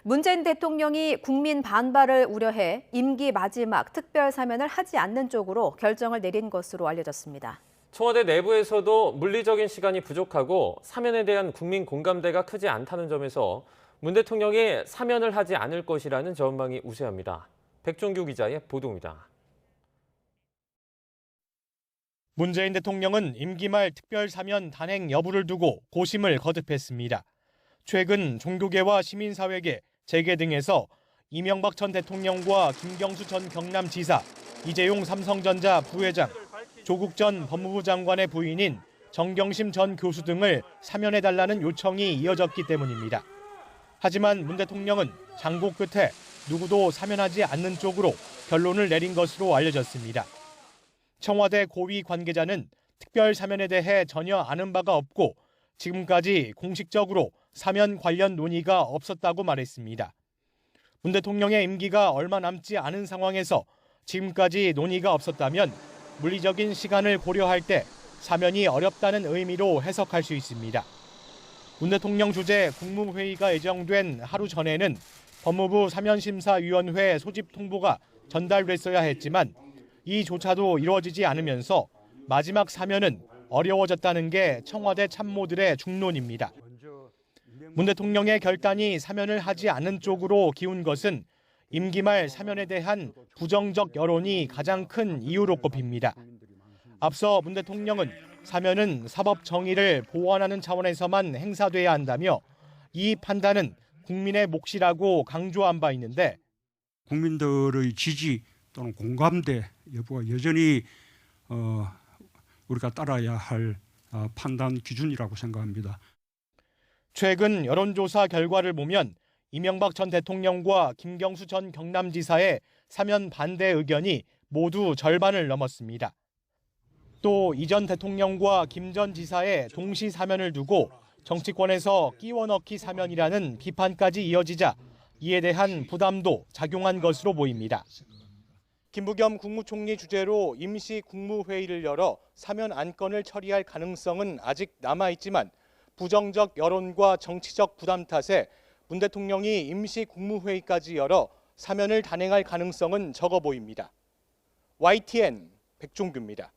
문재인 대통령이 국민 반발을 우려해 임기 마지막 특별 사면을 하지 않는 쪽으로 결정을 내린 것으로 알려졌습니다. 청와대 내부에서도 물리적인 시간이 부족하고 사면에 대한 국민 공감대가 크지 않다는 점에서 문 대통령이 사면을 하지 않을 것이라는 전망이 우세합니다. 백종규 기자의 보도입니다. 문재인 대통령은 임기 말 특별 사면 단행 여부를 두고 고심을 거듭했습니다. 최근 종교계와 시민사회계, 재계 등에서 이명박 전 대통령과 김경수 전 경남지사, 이재용 삼성전자 부회장, 조국 전 법무부 장관의 부인인 정경심 전 교수 등을 사면해달라는 요청이 이어졌기 때문입니다. 하지만 문 대통령은 장고 끝에 누구도 사면하지 않는 쪽으로 결론을 내린 것으로 알려졌습니다. 청와대 고위 관계자는 특별 사면에 대해 전혀 아는 바가 없고 지금까지 공식적으로 사면 관련 논의가 없었다고 말했습니다. 문 대통령의 임기가 얼마 남지 않은 상황에서 지금까지 논의가 없었다면 물리적인 시간을 고려할 때 사면이 어렵다는 의미로 해석할 수 있습니다. 문 대통령 주재 국무회의가 예정된 하루 전에는 법무부 사면심사위원회 소집 통보가 전달됐어야 했지만 이조차도 이루어지지 않으면서 마지막 사면은 어려워졌다는 게 청와대 참모들의 중론입니다. 문 대통령의 결단이 사면을 하지 않는 쪽으로 기운 것은 임기 말 사면에 대한 부정적 여론이 가장 큰 이유로 꼽힙니다. 앞서 문 대통령은 사면은 사법 정의를 보완하는 차원에서만 행사돼야 한다며 이 판단은 국민의 몫이라고 강조한 바 있는데 국민들의 지지 또는 공감대 여부가 여전히 우리가 따라야 할 판단 기준이라고 생각합니다. 최근 여론조사 결과를 보면 이명박 전 대통령과 김경수 전 경남지사의 사면 반대 의견이 모두 절반을 넘었습니다. 또 이 전 대통령과 김 전 지사의 동시 사면을 두고 정치권에서 끼워넣기 사면이라는 비판까지 이어지자 이에 대한 부담도 작용한 것으로 보입니다. 김부겸 국무총리 주재로 임시 국무회의를 열어 사면 안건을 처리할 가능성은 아직 남아있지만 부정적 여론과 정치적 부담 탓에 문 대통령이 임시 국무회의까지 열어 사면을 단행할 가능성은 적어 보입니다. YTN 백종규입니다.